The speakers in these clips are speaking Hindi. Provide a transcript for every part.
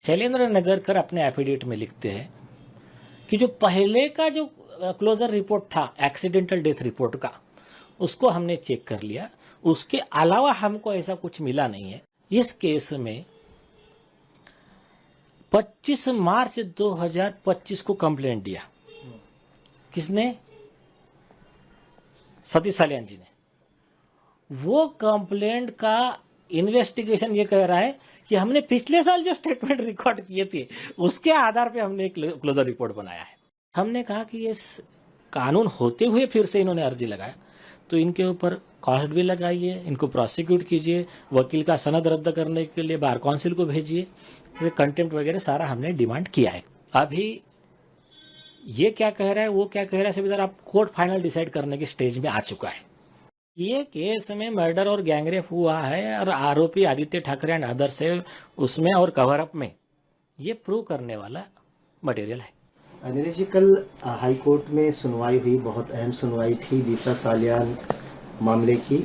शैलेंद्र नगरकर अपने एफिडेविट में लिखते हैं कि जो पहले का जो क्लोजर रिपोर्ट था एक्सीडेंटल डेथ रिपोर्ट का, उसको हमने चेक कर लिया, उसके अलावा हमको ऐसा कुछ मिला नहीं है। इस केस में 25 मार्च 2025 को कंप्लेंट दिया। किसने? सतीश सालियान जी ने। वो कंप्लेंट का इन्वेस्टिगेशन ये कह रहा है कि हमने पिछले साल जो स्टेटमेंट रिकॉर्ड किए थे उसके आधार पे हमने एक क्लोजर रिपोर्ट बनाया है। हमने कहा कि ये कानून होते हुए फिर से इन्होंने अर्जी लगाया तो इनके ऊपर कॉस्ट भी लगाइए, इनको प्रोसिक्यूट कीजिए, वकील का सनद रद्द करने के लिए बार काउंसिल को भेजिए, कंटेम्प्ट वगैरह सारा हमने डिमांड किया है। अभी ये क्या कह रहा है, वो क्या कह रहा है, सभी आप कोर्ट फाइनल डिसाइड करने की स्टेज में आ चुका है। ये केस में मर्डर और गैंगरेप हुआ है और आरोपी आदित्य ठाकरे एंड अदर्स है उसमें और कवर अप में, ये प्रूव करने वाला मटेरियल है। नीरज जी, कल हाई कोर्ट में सुनवाई हुई, बहुत अहम सुनवाई थी दिशा सालियान मामले की।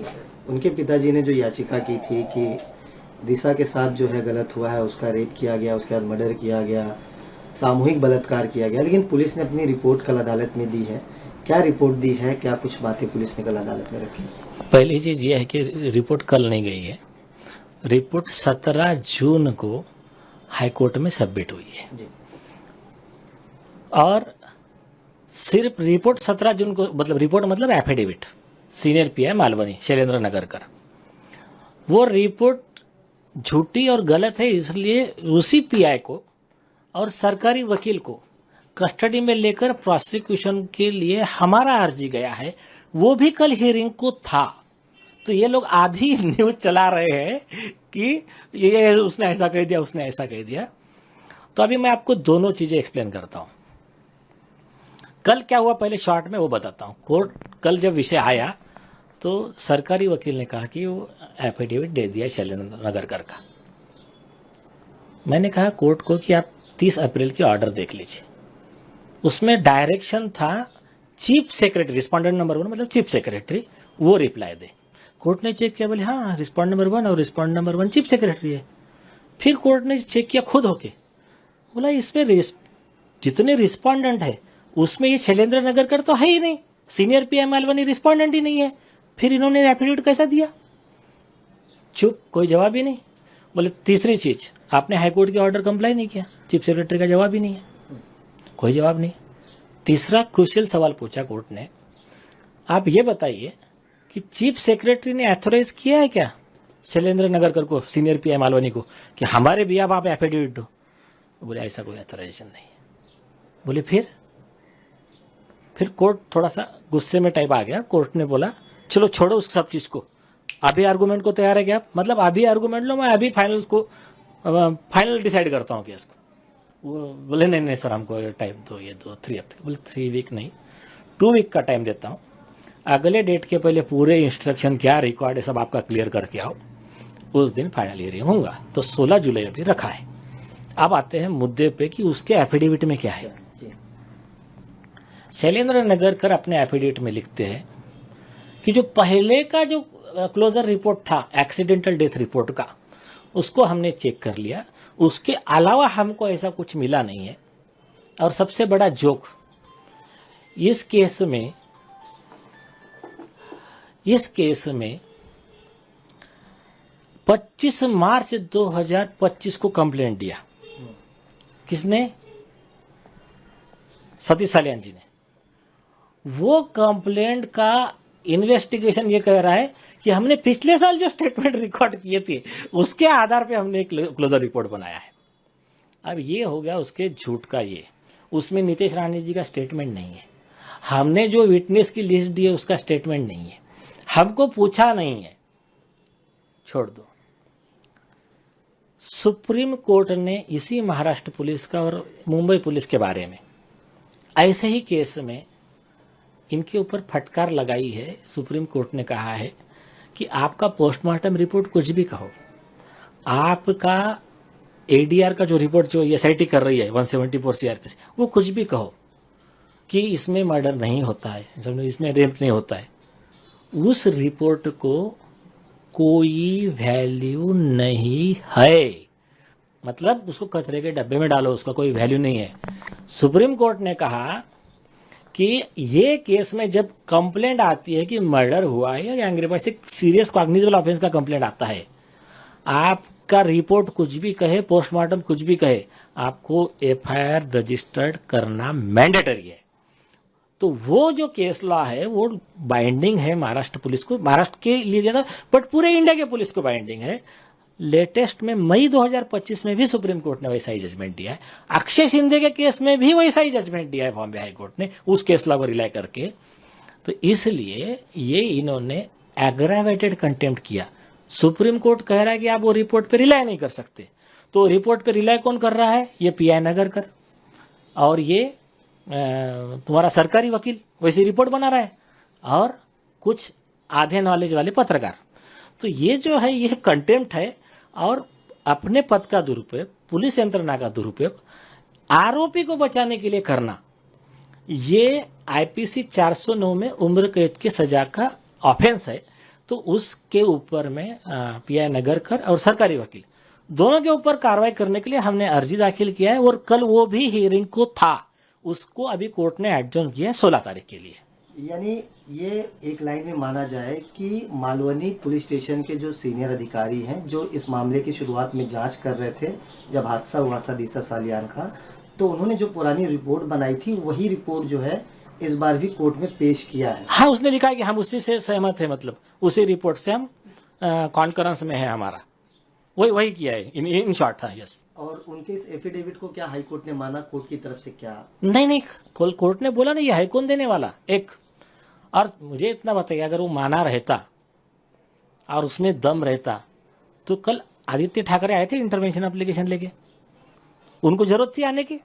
उनके पिताजी ने जो याचिका की थी कि दिशा के साथ जो है गलत हुआ है, उसका रेप किया गया, उसके बाद मर्डर किया गया, सामूहिक बलात्कार किया गया, लेकिन पुलिस ने अपनी रिपोर्ट कल अदालत में दी है। क्या रिपोर्ट दी है, क्या कुछ बातें पुलिस ने कल अदालत में रखी? पहली चीज ये है कि रिपोर्ट कल नहीं गई है, रिपोर्ट 17 जून को हाई कोर्ट में सबमिट हुई है जी। और सिर्फ रिपोर्ट 17 जून को, मतलब रिपोर्ट मतलब affidavit senior pi Malvani Shailendra Nagarkar, वो रिपोर्ट झूठी और गलत है, इसलिए उसी पीआई को और सरकारी वकील को कस्टडी में लेकर प्रोसिक्यूशन के लिए हमारा अर्जी गया है, वो भी कल हियरिंग को था। तो ये लोग आधी न्यूज चला रहे हैं कि ये उसने ऐसा कह दिया, उसने ऐसा कह दिया। तो अभी मैं आपको दोनों चीजें एक्सप्लेन करता हूं। कल क्या हुआ पहले शॉर्ट में वो बताता हूं। कोर्ट कल जब विषय आया तो सरकारी वकील ने कहा कि वो एफिडेविट दे दिया शैलेंद्र नगरकर का। मैंने कहा कोर्ट को कि आप 30 अप्रैल की ऑर्डर देख लीजिए, उसमें डायरेक्शन था चीफ सेक्रेटरी, रिस्पॉन्डेंट नंबर 1 मतलब चीफ सेक्रेटरी, वो रिप्लाई दे। कोर्ट ने चेक किया, बोले हाँ रिस्पॉन्डेंट नंबर 1 और रिस्पॉन्डेंट नंबर 1 चीफ सेक्रेटरी है। फिर कोर्ट ने चेक किया खुद होके, बोला इसमें जितने रिस्पॉन्डेंट है उसमें ये शैलेंद्र नगरकर तो है ही नहीं, सीनियर पीआई मालवनी रिस्पॉन्डेंट ही नहीं है, फिर इन्होंने एफिडेविट कैसा दिया? चुप, कोई जवाब ही नहीं। बोले तीसरी चीज, आपने हाईकोर्ट के ऑर्डर कंप्लाई नहीं किया, चीफ सेक्रेटरी का जवाब ही नहीं है, कोई जवाब नहीं। तीसरा क्रूशियल सवाल पूछा कोर्ट ने, आप ये बताइए कि चीफ सेक्रेटरी ने ऑथोराइज किया है क्या शैलेंद्र नगरकर को, सीनियर पीआई मालवनी को, कि हमारे भी आप एफिडेविट दो? बोले ऐसा कोई ऑथोराइजेशन नहीं है। बोले फिर कोर्ट थोड़ा सा गुस्से में टाइप आ गया। कोर्ट ने बोला चलो छोड़ो उस सब चीज को, अभी आर्गूमेंट को तैयार है क्या आप? मतलब अभी आर्गूमेंट लो, मैं अभी फाइनल डिसाइड करता हूँ केस को। वो बोले नहीं सर, हमको टाइम दो, ये 2-3 हफ्ते। बोले 3 वीक नहीं, 2 वीक का टाइम देता हूँ, अगले डेट के पहले पूरे इंस्ट्रक्शन क्या रिकॉर्ड है सब आपका क्लियर करके आओ, उस दिन फाइनल हियरिंग होगा। तो 16 जुलाई अभी रखा है। अब आते हैं मुद्दे पे कि उसके एफिडेविट में क्या है। शैलेंद्र नगरकर अपने एफिडेविट में लिखते हैं कि जो पहले का जो क्लोजर रिपोर्ट था एक्सीडेंटल डेथ रिपोर्ट का, उसको हमने चेक कर लिया, उसके अलावा हमको ऐसा कुछ मिला नहीं है। और सबसे बड़ा जोक इस केस में 25 मार्च 2025 को कंप्लेंट दिया। किसने? सतीश सालियान जी ने। वो कंप्लेंट का इन्वेस्टिगेशन ये कह रहा है कि हमने पिछले साल जो स्टेटमेंट रिकॉर्ड किए थे उसके आधार पे हमने एक क्लोजर रिपोर्ट बनाया है। अब ये हो गया उसके झूठ का ये, उसमें नीतीश राणे जी का स्टेटमेंट नहीं है, हमने जो विटनेस की लिस्ट दी है उसका स्टेटमेंट नहीं है, हमको पूछा नहीं है, छोड़ दो। सुप्रीम कोर्ट ने इसी महाराष्ट्र पुलिस का और मुंबई पुलिस के बारे में ऐसे ही केस में इनके ऊपर फटकार लगाई है। सुप्रीम कोर्ट ने कहा है कि आपका पोस्टमार्टम रिपोर्ट कुछ भी कहो, आपका एडीआर का जो रिपोर्ट जो एसआईटी कर रही है 174 सीआरपीसी, वो कुछ भी कहो कि इसमें मर्डर नहीं होता है, इसमें रेप नहीं होता है, उस रिपोर्ट को कोई वैल्यू नहीं है। मतलब उसको कचरे के डब्बे में डालो, उसका कोई वैल्यू नहीं है। सुप्रीम कोर्ट ने कहा कि ये केस में जब कंप्लेंट आती है कि मर्डर हुआ है या गैंग रेप, ऐसे सीरियस कॉग्निजेबल ऑफेंस का कंप्लेंट आता है, आपका रिपोर्ट कुछ भी कहे, पोस्टमार्टम कुछ भी कहे, आपको एफआईआर रजिस्टर्ड करना मैंडेटरी है। तो वो जो केस लॉ है वो बाइंडिंग है महाराष्ट्र पुलिस को, महाराष्ट्र के लिए ज्यादा, बट पूरे इंडिया के पुलिस को बाइंडिंग है। लेटेस्ट में मई 2025 में भी सुप्रीम कोर्ट ने वैसा ही जजमेंट दिया है। अक्षय शिंदे के केस में भी वैसा ही जजमेंट दिया है बॉम्बे हाई कोर्ट ने, उस केस लॉ को रिलाई करके। तो इसलिए ये इन्होंने एग्रावेटेड कंटेम्प्ट किया। सुप्रीम कोर्ट कह रहा है कि आप वो रिपोर्ट पे रिलाई नहीं कर सकते, तो रिपोर्ट पे रिलाई कौन कर रहा है? ये पीआई नगरकर और ये तुम्हारा सरकारी वकील वैसी रिपोर्ट बना रहा है, और कुछ आधे नॉलेज वाले पत्रकार। तो ये जो है ये कंटेम्प्ट है और अपने पद का दुरुपयोग, पुलिस यंत्रणा का दुरुपयोग आरोपी को बचाने के लिए करना, ये आईपीसी 409 में उम्र कैद की सजा का ऑफेंस है। तो उसके ऊपर में पीआई नगरकर और सरकारी वकील दोनों के ऊपर कार्रवाई करने के लिए हमने अर्जी दाखिल किया है, और कल वो भी हियरिंग को था, उसको अभी कोर्ट ने एडजॉर्न किया है 16 तारीख के लिए। यानी ये एक लाइन में माना जाए कि मालवनी पुलिस स्टेशन के जो सीनियर अधिकारी हैं, जो इस मामले की शुरुआत में जांच कर रहे थे जब हादसा हुआ था दिशा सालियान का, तो उन्होंने जो पुरानी रिपोर्ट बनाई थी वही रिपोर्ट जो है इस बार भी कोर्ट में पेश किया है। हाँ, उसने लिखा है कि हम उसी से सहमत है, मतलब उसी रिपोर्ट से हम कॉन्करेंस में है हमारा, वही किया है इन शॉर्ट। हाँ, यस। और उनके इस एफिडेविट को क्या हाई कोर्ट ने माना? कोर्ट की तरफ से क्या? नहीं, कोर्ट ने बोला नहीं, ये हाई कौन देने वाला एक। और मुझे इतना बताइए, अगर वो माना रहता और उसमें दम रहता तो कल आदित्य ठाकरे आए थे इंटरवेंशन एप्लीकेशन लेके, उनको जरूरत थी आने की,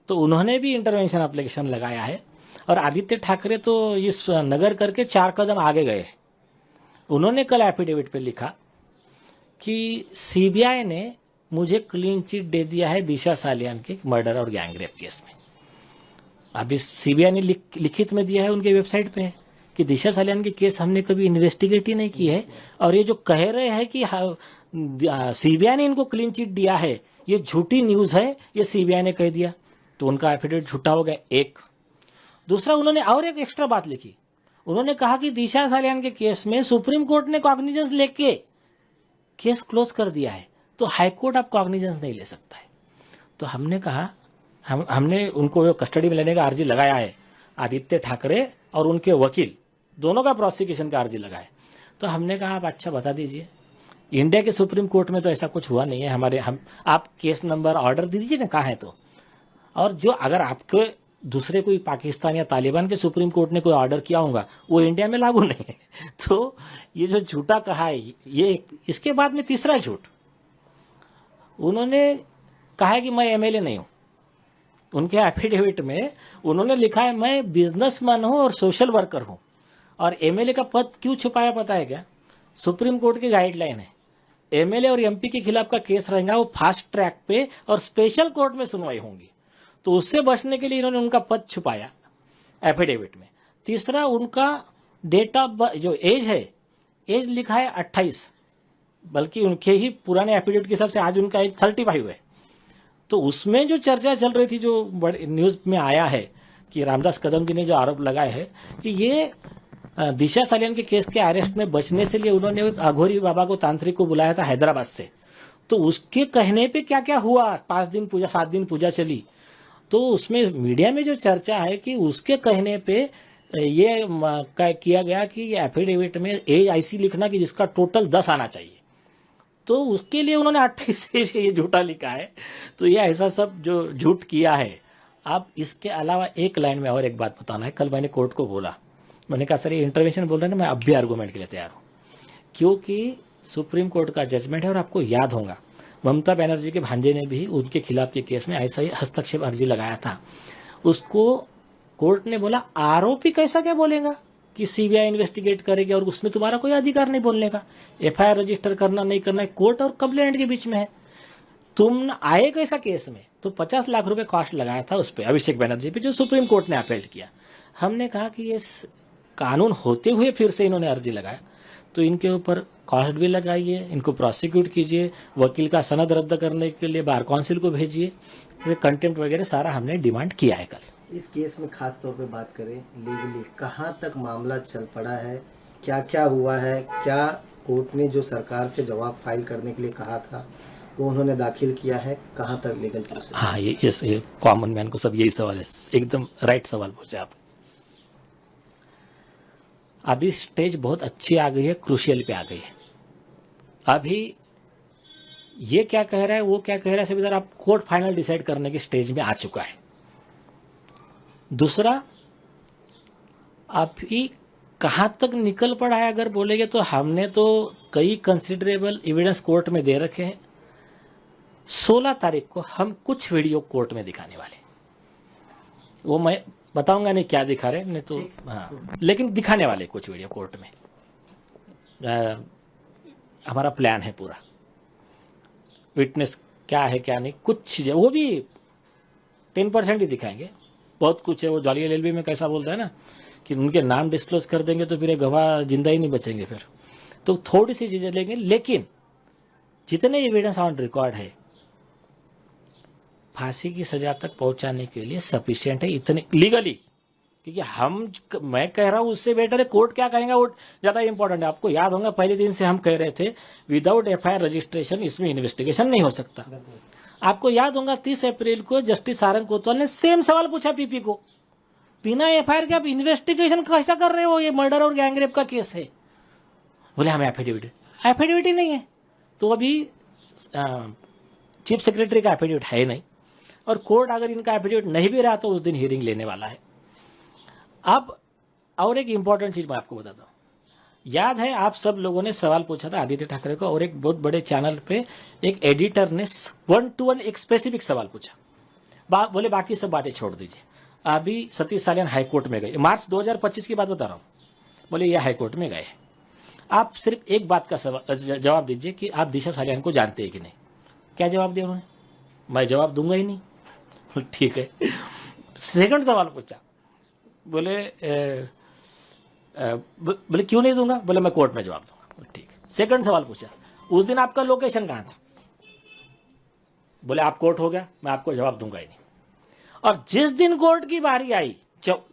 तो उन्होंने भी इंटरवेंशन एप्लीकेशन लगाया है। और आदित्य ठाकरे तो इस नगर करके 4 कदम आगे गए। उन्होंने कल एफिडेविट पे लिखा कि सीबीआई ने मुझे क्लीन चिट दे दिया है दिशा सालियान के मर्डर और गैंग रेप केस में। अभी सीबीआई ने लिखित में दिया है उनके वेबसाइट पे कि दिशा सालियान के केस हमने कभी इन्वेस्टिगेट ही नहीं की है, और ये जो कह रहे हैं कि सीबीआई ने इनको क्लीन चिट दिया है, ये झूठी न्यूज है, ये सीबीआई ने कह दिया, तो उनका एफिडेविट झूठा हो गया। एक दूसरा, उन्होंने और एक एक्स्ट्रा बात लिखी, उन्होंने कहा कि दिशा सालियान के केस में सुप्रीम कोर्ट ने कॉग्निजेंस लेके केस क्लोज कर दिया है, तो हाई कोर्ट अब कॉग्निजेंस नहीं ले सकता है। तो हमने कहा, हमने उनको कस्टडी में लेने का अर्जी लगाया है, आदित्य ठाकरे और उनके वकील दोनों का प्रोसिक्यूशन का अर्जी लगाया। तो हमने कहा आप अच्छा बता दीजिए, इंडिया के सुप्रीम कोर्ट में तो ऐसा कुछ हुआ नहीं है, आप केस नंबर ऑर्डर दे दीजिए ना, कहाँ है तो। और जो अगर आपके दूसरे कोई पाकिस्तान या तालिबान के सुप्रीम कोर्ट ने कोई ऑर्डर किया होगा वो इंडिया में लागू नहीं है। तो ये जो झूठा कहा है, ये इसके बाद में तीसरा झूठ, उन्होंने कहा है कि मैं एमएलए नहीं हूं। उनके एफिडेविट में उन्होंने लिखा है मैं बिजनेसमैन हूं और सोशल वर्कर हूं। और एमएलए का पद क्यों छुपाया पता है क्या? सुप्रीम कोर्ट की गाइडलाइन है, एमएलए और एमपी के खिलाफ का केस रहेगा वो फास्ट ट्रैक पे और स्पेशल कोर्ट में सुनवाई होंगी, तो उससे बचने के लिए इन्होंने उनका पद छुपाया एफिडेविट में। तीसरा, उनका डेट ऑफ जो एज है, एज लिखा है 28, बल्कि उनके ही पुराने एफिडेविट के हिसाब से आज उनका एज 35 है। तो उसमें जो चर्चा चल रही थी, जो न्यूज में आया है कि रामदास कदम जी ने जो आरोप लगाए हैं कि ये दिशा सालियान के केस के अरेस्ट में बचने से लिए उन्होंने एक अघोरी बाबा को, तांत्रिक को बुलाया था हैदराबाद से, तो उसके कहने पे क्या क्या हुआ, 5 दिन पूजा 7 दिन पूजा चली। तो उसमें मीडिया में जो चर्चा है कि उसके कहने पे ये किया गया कि ये एफिडेविट में एज ऐसी लिखना कि जिसका टोटल 10 आना चाहिए, तो उसके लिए उन्होंने 28 से ये झूठा लिखा है। तो ये ऐसा सब जो झूठ किया है। अब इसके अलावा एक लाइन में और एक बात बताना है। कल मैंने कोर्ट को बोला, मैंने कहा सर ये इंटरवेंशन बोल रहे हैं ना, मैं अब भी आर्गूमेंट के लिए तैयार हूँ, क्योंकि सुप्रीम कोर्ट का जजमेंट है। और आपको याद होगा ममता बनर्जी के भांजे ने भी उनके खिलाफ के केस में ऐसा ही हस्तक्षेप अर्जी लगाया था। उसको कोर्ट ने बोला आरोपी कैसा क्या बोलेगा कि सीबीआई इन्वेस्टिगेट करेगी और उसमें तुम्हारा कोई अधिकार नहीं बोलने का, एफआईआर रजिस्टर करना नहीं करना है कोर्ट और कंप्लेंट के बीच में है, तुम आए कैसा केस में। तो 50 लाख रुपए कॉस्ट लगाया था उस पर, अभिषेक बनर्जी पे, जो सुप्रीम कोर्ट ने अपील किया। हमने कहा कि ये कानून होते हुए फिर से इन्होंने अर्जी लगाया, तो इनके ऊपर कॉस्ट भी लगाइए, इनको प्रोसिक्यूट कीजिए, वकील का सनद रद्द करने के लिए बार काउंसिल को भेजिए, कंटेम्प्ट वगैरह सारा हमने डिमांड किया है कल। इस केस में खास तौर पे बात करें लीगली कहाँ तक मामला चल पड़ा है, क्या क्या हुआ है, क्या कोर्ट ने जो सरकार से जवाब फाइल करने के लिए कहा था वो उन्होंने दाखिल किया है, कहाँ तक लीगल प्रोसेस? हाँ, ये कॉमन मैन को सब यही सवाल है, एकदम राइट सवाल पूछे आप। अभी स्टेज बहुत अच्छी आ गई है, क्रूशियल पे आ गई है। अभी ये क्या कह रहा है, वो क्या कह रहा है, सब इधर आप कोर्ट फाइनल डिसाइड करने की स्टेज में आ चुका है। दूसरा, अभी कहाँ तक निकल पड़ा है अगर बोलेंगे तो हमने तो कई कंसिडरेबल एविडेंस कोर्ट में दे रखे हैं। 16 तारीख को हम कुछ वीडियो कोर्ट में दिखाने वाले, वो मैं बताऊंगा नहीं क्या दिखा रहे, नहीं तो हाँ, लेकिन दिखाने वाले कुछ वीडियो कोर्ट में। हमारा प्लान है पूरा, विटनेस क्या है क्या नहीं, कुछ चीज़ें वो भी 10% ही दिखाएंगे। बहुत कुछ है, वो जाली एलएलबी में कैसा बोलता है ना कि उनके नाम डिस्क्लोज कर देंगे तो फिर ये गवाह जिंदा ही नहीं बचेंगे फिर, तो थोड़ी सी चीज़ें लेंगे, लेकिन जितने एविडेंस ऑन रिकॉर्ड है फांसी की सजा तक पहुंचाने के लिए सफिशिएंट है, इतने लीगली। क्योंकि मैं कह रहा हूं उससे बेटर है कोर्ट क्या कहेगा वो ज्यादा इंपॉर्टेंट है। आपको याद होगा पहले दिन से हम कह रहे थे विदाउट एफआईआर रजिस्ट्रेशन इसमें इन्वेस्टिगेशन नहीं हो सकता। आपको याद होगा 30 अप्रैल को जस्टिस सारंग कोतवाल ने सेम सवाल पूछा पीपी को, बिना एफआईआर के आप इन्वेस्टिगेशन कैसा कर रहे हो, ये मर्डर और गैंगरेप का केस है। बोले हमें एफिडेविट ही नहीं है, तो अभी चीफ सेक्रेटरी का एफिडेविट है नहीं, और कोर्ट अगर इनका एफिडेविट नहीं भी रहा तो उस दिन हियरिंग लेने वाला है। अब और एक इंपॉर्टेंट चीज मैं आपको बताता हूँ, याद है आप सब लोगों ने सवाल पूछा था आदित्य ठाकरे को, और एक बहुत बड़े चैनल पे एक एडिटर ने 1-to-1 एक स्पेसिफिक सवाल पूछा, बोले बाकी सब बातें छोड़ दीजिए। अभी सतीश सालियान हाईकोर्ट में गए, मार्च 2025 की बात बता रहा हूँ, बोले ये हाईकोर्ट में गए। आप सिर्फ एक बात का जवाब दीजिए कि आप दिशा सालियान को जानते हैं कि नहीं। क्या जवाब दिया उन्होंने? मैं जवाब दूंगा ही नहीं। ठीक है। सेकंड सवाल पूछा, बोले बोले क्यों नहीं दूंगा? बोले मैं कोर्ट में जवाब दूंगा। ठीक है। सेकंड सवाल पूछा, उस दिन आपका लोकेशन कहाँ था? बोले आप कोर्ट हो गया, मैं आपको जवाब दूंगा ही नहीं। और जिस दिन कोर्ट की बारी आई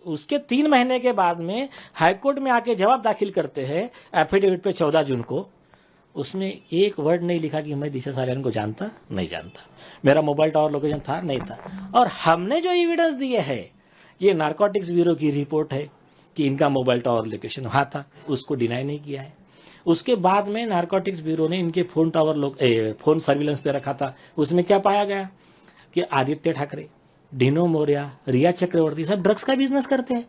उसके 3 महीने के बाद में हाईकोर्ट में आके जवाब दाखिल करते हैं एफिडेविट पे 14 जून को, उसमें एक वर्ड नहीं लिखा कि मैं दिशा सालियान को जानता नहीं जानता, मेरा मोबाइल टावर लोकेशन था नहीं था। और हमने जो एविडेंस दिए है ये नारकोटिक्स ब्यूरो की रिपोर्ट है कि इनका मोबाइल टावर लोकेशन वहाँ था, उसको डिनाई नहीं किया है। उसके बाद में नारकोटिक्स ब्यूरो ने इनके फोन टावर फोन सर्विलेंस पे रखा था, उसमें क्या पाया गया कि आदित्य ठाकरे, डिनो मौर्य, रिया चक्रवर्ती सब ड्रग्स का बिजनेस करते हैं,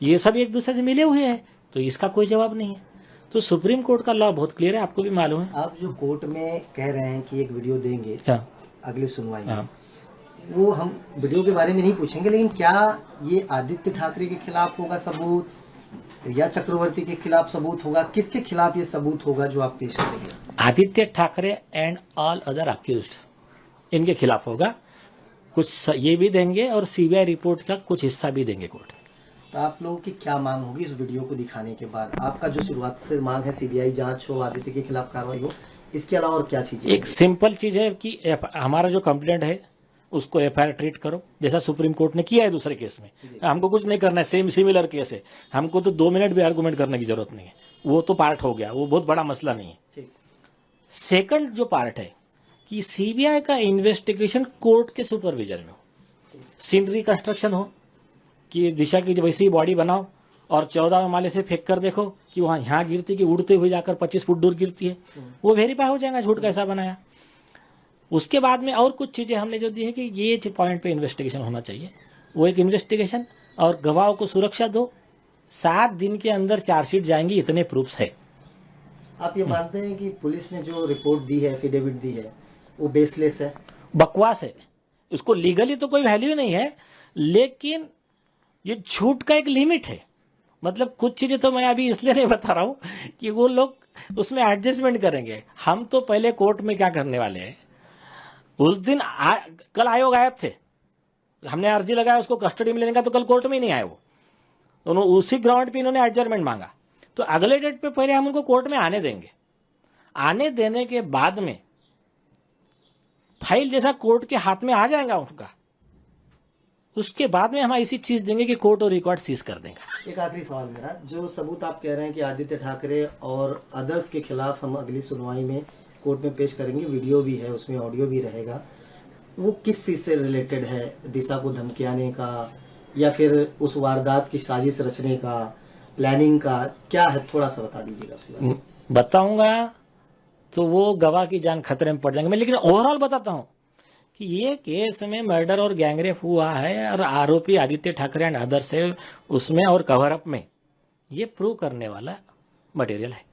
ये सब एक दूसरे से मिले हुए हैं, तो इसका कोई जवाब नहीं है। तो सुप्रीम कोर्ट का लॉ बहुत क्लियर है, आपको भी मालूम है। आप जो कोर्ट में कह रहे हैं कि एक वीडियो देंगे अगली सुनवाई में, हाँ। वो हम वीडियो के बारे में नहीं पूछेंगे, लेकिन क्या ये आदित्य ठाकरे के खिलाफ होगा सबूत, रिया चक्रवर्ती के खिलाफ सबूत होगा, किसके खिलाफ ये सबूत होगा जो आप पेश करेंगे? Aditya Thackeray and all other accused, इनके खिलाफ होगा। कुछ ये भी देंगे और सीबीआई रिपोर्ट का कुछ हिस्सा भी देंगे कोर्ट। तो आप लोगों की क्या मांग होगी इस वीडियो को दिखाने के बाद? आपका जो शुरुआत से मांग है सीबीआई जांच हो, आदित्य के खिलाफ कार्रवाई हो, इसके अलावा और क्या चीजें? एक सिंपल चीज है कि हमारा जो कंप्लेंट है उसको एफआईआर ट्रीट करो, जैसा सुप्रीम कोर्ट ने किया है दूसरे केस में। हमको कुछ नहीं करना है, सेम सिमिलर केस है, हमको तो 2 मिनट भी आर्गूमेंट करने की जरूरत नहीं है, वो तो पार्ट हो गया, वो बहुत बड़ा मसला नहीं है। सेकंड जो पार्ट है कि सीबीआई का इन्वेस्टिगेशन कोर्ट के सुपरविजन में हो, सीन रिकंस्ट्रक्शन हो कि दिशा की वैसी बॉडी बनाओ और 14वें माले से फेंक कर देखो कि वहाँ यहाँ गिरती कि उड़ते हुए जाकर 25 फुट दूर गिरती है, वो वेरीफाई हो जाएगा झूठ कैसा बनाया। उसके बाद में और कुछ चीज़ें हमने जो दी है कि ये पॉइंट पे इन्वेस्टिगेशन होना चाहिए, वो एक इन्वेस्टिगेशन, और गवाहों को सुरक्षा दो, 7 दिन के अंदर चार्जशीट जाएंगी, इतने प्रूफ्स है। आप ये मानते हैं कि पुलिस ने जो रिपोर्ट दी है, एफिडेविट दी है, वो बेसलेस है, बकवास है, उसको लीगली तो कोई वैल्यू नहीं है, लेकिन ये झूठ का एक लिमिट है। मतलब कुछ चीजें तो मैं अभी इसलिए नहीं बता रहा हूं कि वो लोग उसमें एडजस्टमेंट करेंगे। हम तो पहले कोर्ट में क्या करने वाले हैं, उस दिन कल आयोग गायब थे, हमने अर्जी लगाया उसको कस्टडी में लेने का, तो कल कोर्ट में ही नहीं आए वो, उन्होंने उसी ग्राउंड पे इन्होंने एडजर्नमेंट मांगा, तो अगले डेट पे पहले हम उनको कोर्ट में आने देंगे। आने देने के बाद में फाइल जैसा कोर्ट के हाथ में आ जाएगा उनका, उसके बाद में हम ऐसी चीज देंगे कि कोर्ट और रिकॉर्ड सीज कर देगा। एक आखिरी सवाल मेरा, जो सबूत आप कह रहे हैं कि आदित्य ठाकरे और अदर्स के खिलाफ हम अगली सुनवाई में कोर्ट में पेश करेंगे, वीडियो भी है उसमें, ऑडियो भी रहेगा, वो किस चीज से रिलेटेड है? दिशा को धमकियाने का या फिर उस वारदात की साजिश रचने का, प्लानिंग का, क्या है? थोड़ा सा बता दीजिएगा उसके बारे में। बताऊंगा तो वो गवाह की जान खतरे में पड़ जाएंगे। मैं लेकिन ओवरऑल बताता हूं कि ये केस में मर्डर और गैंगरेप हुआ है और आरोपी आदित्य ठाकरे एंड अदर्स है उसमें और कवर अप में, ये प्रूव करने वाला मटेरियल है।